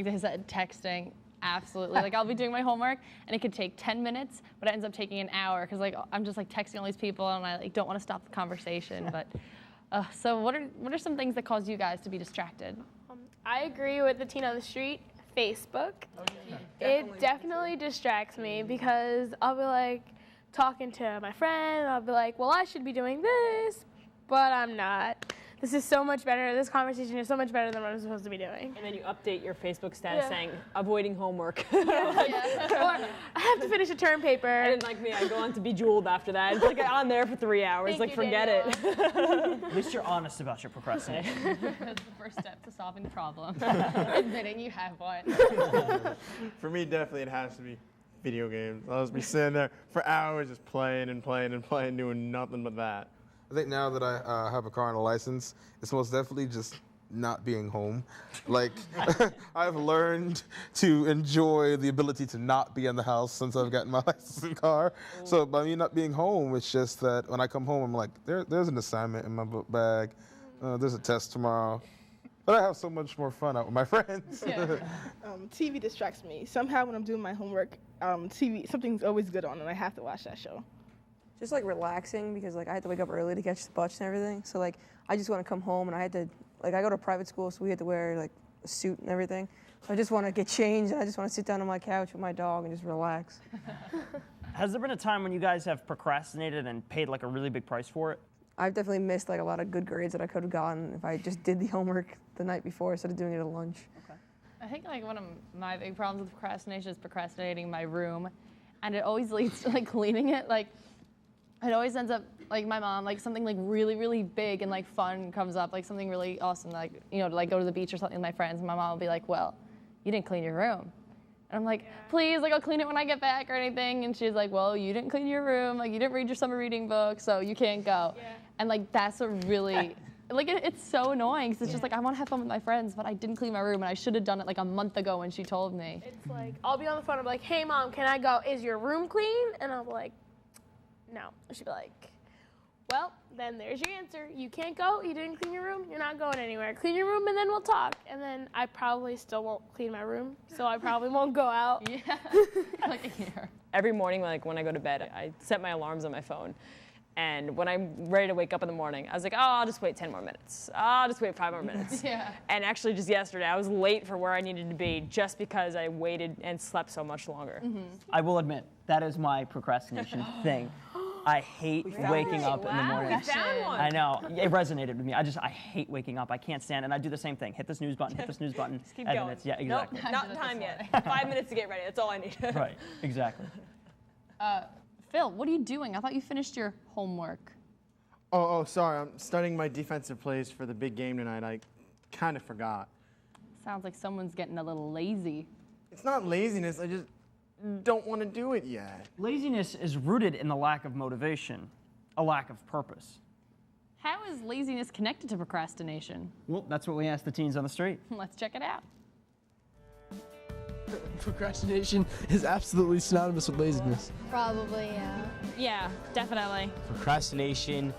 Like I said, texting, absolutely. Like I'll be doing my homework and it could take 10 minutes, but it ends up taking an hour because like I'm just like texting all these people and I like don't want to stop the conversation. But so what are some things that cause you guys to be distracted? I agree with the teen on the street. Facebook. It definitely distracts me because I'll be like talking to my friend. I'll be like, well, I should be doing this, but I'm not. This is so much better. This conversation is so much better than what I'm supposed to be doing. And then you update your Facebook status saying, avoiding homework. Or I have to finish a term paper. And like me, I go on to Bejeweled after that. It's like on there for 3 hours. Thank you, forget it. At least you're honest about your procrastination. That's the first step to solving the problem. Admitting you have one. For me, definitely it has to be video games. I'll just be sitting there for hours just playing and playing and playing, doing nothing but that. I think now that I have a car and a license, it's most definitely just not being home. Like, I've learned to enjoy the ability to not be in the house since I've gotten my license and car. So by me not being home, it's just that when I come home, I'm like, there's an assignment in my book bag. There's a test tomorrow. But I have so much more fun out with my friends. Yeah. TV distracts me. Somehow when I'm doing my homework, TV, something's always good on and I have to watch that show. Just like relaxing because like I had to wake up early to catch the bus and everything. So like I just want to come home and I had to, like I go to private school, so we had to wear like a suit and everything. So I just want to get changed and I just want to sit down on my couch with my dog and just relax. Has there been a time when you guys have procrastinated and paid like a really big price for it? I've definitely missed like a lot of good grades that I could have gotten if I just did the homework the night before instead of doing it at lunch. Okay. I think like one of my big problems with procrastination is procrastinating my room, and it always leads to like cleaning it. Like it always ends up like my mom, like something like really, really big and like fun comes up, like something really awesome, like, you know, to like go to the beach or something with my friends. And my mom will be like, well, you didn't clean your room. And I'm like, please, like I'll clean it when I get back or anything. And she's like, well, you didn't clean your room, like you didn't read your summer reading book, so you can't go. Yeah. And like that's what really, like it's so annoying because it's just like I want to have fun with my friends, but I didn't clean my room and I should have done it like a month ago when she told me. It's like, I'll be on the phone, I'm like, hey mom, can I go? Is your room clean? And I'll be like, no. And she'll be like, well, then there's your answer. You can't go, you didn't clean your room, you're not going anywhere. Clean your room and then we'll talk. And then I probably still won't clean my room, so I probably won't go out. Yeah, like a year. Every morning, like when I go to bed, I set my alarms on my phone. And when I'm ready to wake up in the morning, I was like, oh, I'll just wait 10 more minutes. I'll just wait 5 more minutes. Yeah. And actually just yesterday, I was late for where I needed to be just because I waited and slept so much longer. Mm-hmm. I will admit, that is my procrastination thing. I hate waking up in the morning. We found one. I know, it resonated with me. I hate waking up. I can't stand it. And I do the same thing. Hit the snooze button, hit the snooze button. Just keep and going. It's, yeah, exactly. Nope, not time yet. 5 minutes to get ready, that's all I need. Right, exactly. Phil, what are you doing? I thought you finished your homework. Oh, sorry. I'm studying my defensive plays for the big game tonight. I kind of forgot. Sounds like someone's getting a little lazy. It's not laziness. I just don't want to do it yet. Laziness is rooted in the lack of motivation, a lack of purpose. How is laziness connected to procrastination? Well, that's what we asked the teens on the street. Let's check it out. Procrastination is absolutely synonymous with laziness. Probably, yeah. Yeah, definitely. Procrastination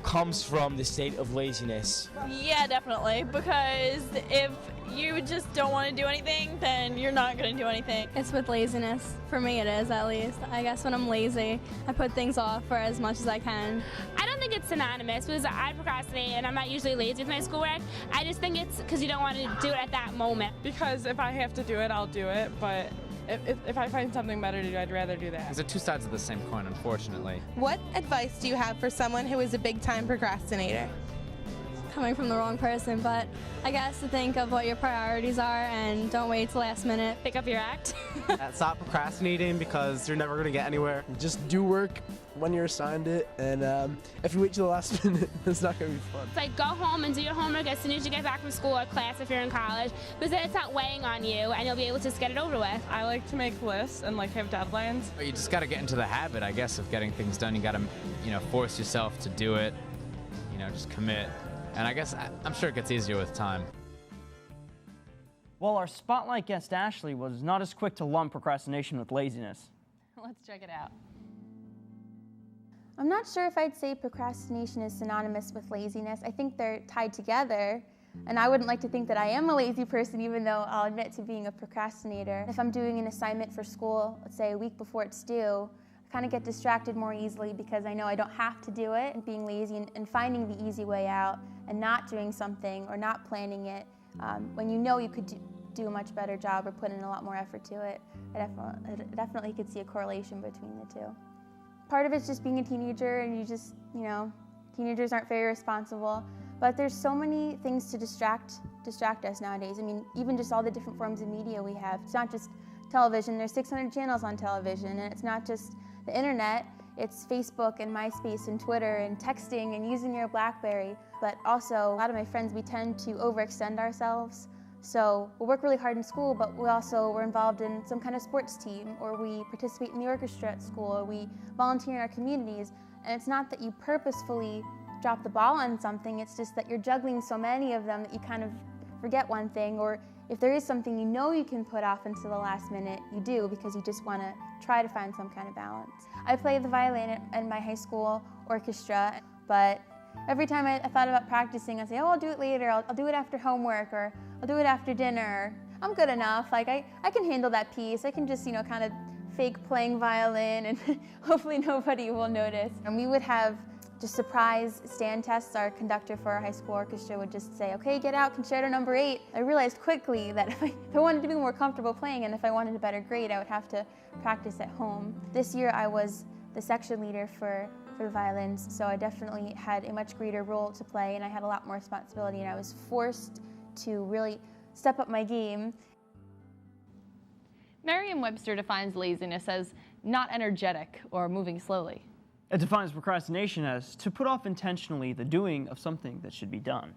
comes from the state of laziness. Yeah, definitely, because if you just don't want to do anything, then you're not going to do anything. It's with laziness. For me it is, at least. I guess when I'm lazy, I put things off for as much as I can. I don't think it's synonymous because I procrastinate and I'm not usually lazy with my schoolwork. I just think it's because you don't want to do it at that moment. Because if I have to do it, I'll do it, but if I find something better to do, I'd rather do that. These are two sides of the same coin, unfortunately. What advice do you have for someone who is a big-time procrastinator? Coming from the wrong person, but I guess to think of what your priorities are and don't wait till last minute. Pick up your act. Stop procrastinating because you're never going to get anywhere. Just do work when you're assigned it, and if you wait till the last minute, it's not going to be fun. It's like go home and do your homework as soon as you get back from school or class if you're in college, because then it's not weighing on you and you'll be able to just get it over with. I like to make lists and like have deadlines. But you just got to get into the habit, I guess, of getting things done. You got to, force yourself to do it. Just commit. And I guess I'm sure it gets easier with time. Well, our spotlight guest Ashley was not as quick to lump procrastination with laziness. Let's check it out. I'm not sure if I'd say procrastination is synonymous with laziness. I think they're tied together, And I wouldn't like to think that I am a lazy person, even though I'll admit to being a procrastinator. If I'm doing an assignment for school, let's say a week before it's due, I kind of get distracted more easily because I know I don't have to do it, and being lazy and finding the easy way out and not doing something or not planning it when you know you could do a much better job or put in a lot more effort to it. I definitely could see a correlation between the two. Part of it's just being a teenager, and teenagers aren't very responsible, but there's so many things to distract us nowadays. I mean, even just all the different forms of media we have. It's not just television, there's 600 channels on television, and it's not just the internet, it's Facebook and MySpace and Twitter and texting and using your BlackBerry. But also, a lot of my friends, we tend to overextend ourselves. So we'll work really hard in school, but we're involved in some kind of sports team, or we participate in the orchestra at school, or we volunteer in our communities. And it's not that you purposefully drop the ball on something, it's just that you're juggling so many of them that you kind of forget one thing, or if there is something you know you can put off until the last minute, you do, because you just want to try to find some kind of balance. I play the violin in my high school orchestra, but every time I thought about practicing, I'd say, oh, I'll do it later, I'll do it after homework, or I'll do it after dinner. I'm good enough, like I can handle that piece. I can just, kind of fake playing violin, and hopefully nobody will notice. And we would have just surprise stand tests. Our conductor for our high school orchestra would just say, okay, get out, concerto number 8. I realized quickly that if I wanted to be more comfortable playing and if I wanted a better grade, I would have to practice at home. This year I was the section leader for the violins, so I definitely had a much greater role to play, and I had a lot more responsibility, and I was forced to really step up my game. Merriam-Webster defines laziness as not energetic or moving slowly. It defines procrastination as to put off intentionally the doing of something that should be done.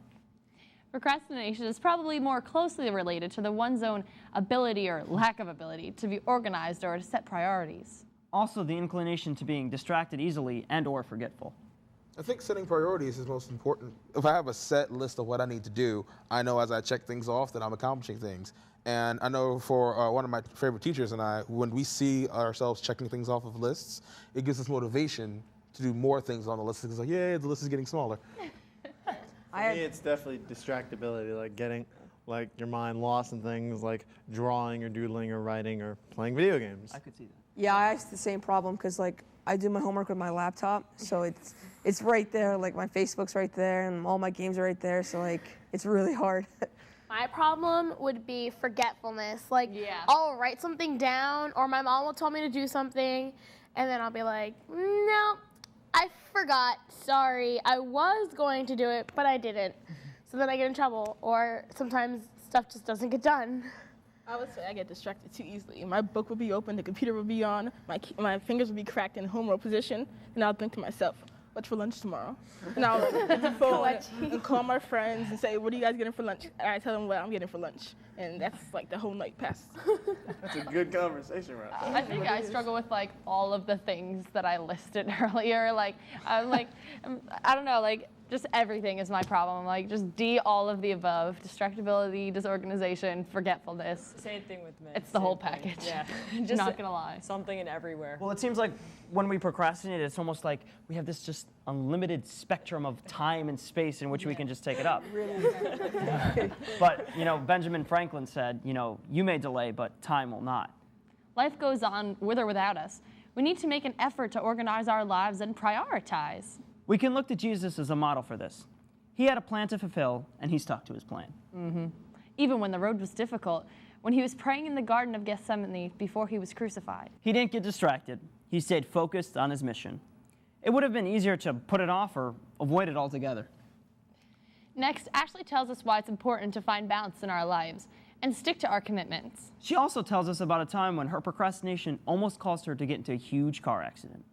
Procrastination is probably more closely related to one's own ability or lack of ability to be organized or to set priorities. Also, the inclination to being distracted easily and or forgetful. I think setting priorities is most important. If I have a set list of what I need to do, I know as I check things off that I'm accomplishing things. And I know for one of my favorite teachers and I, when we see ourselves checking things off of lists, it gives us motivation to do more things on the list. It's like, yay, the list is getting smaller. For me, it's definitely distractibility, like getting your mind lost in things like drawing or doodling or writing or playing video games. I could see that. Yeah, I have the same problem because I do my homework with my laptop, so it's right there. Like my Facebook's right there, and all my games are right there. So it's really hard. My problem would be forgetfulness. I'll write something down, or my mom will tell me to do something, and then I'll be like, no, I forgot. Sorry, I was going to do it, but I didn't. So then I get in trouble, or sometimes stuff just doesn't get done. I would say I get distracted too easily. My book would be open, the computer would be on, my fingers would be cracked in home row position, and I'll think to myself, what's for lunch tomorrow? And I'll get the phone and call my friends and say, what are you guys getting for lunch? And I tell them what I'm getting for lunch. And that's the whole night passes. That's a good conversation right there. I think I struggle with all of the things that I listed earlier. I don't know, just everything is my problem. Just D, all of the above. Distractibility, disorganization, forgetfulness. Same thing with me. It's the whole package. Yeah. Just not gonna lie. Something and everywhere. Well, it seems like when we procrastinate, it's almost like we have this just unlimited spectrum of time and space in which we can just take it up. But, Benjamin Franklin said, you may delay, but time will not. Life goes on with or without us. We need to make an effort to organize our lives and prioritize. We can look to Jesus as a model for this. He had a plan to fulfill, and he stuck to his plan. Mm-hmm. Even when the road was difficult, when he was praying in the Garden of Gethsemane before he was crucified. He didn't get distracted. He stayed focused on his mission. It would have been easier to put it off or avoid it altogether. Next, Ashley tells us why it's important to find balance in our lives and stick to our commitments. She also tells us about a time when her procrastination almost caused her to get into a huge car accident.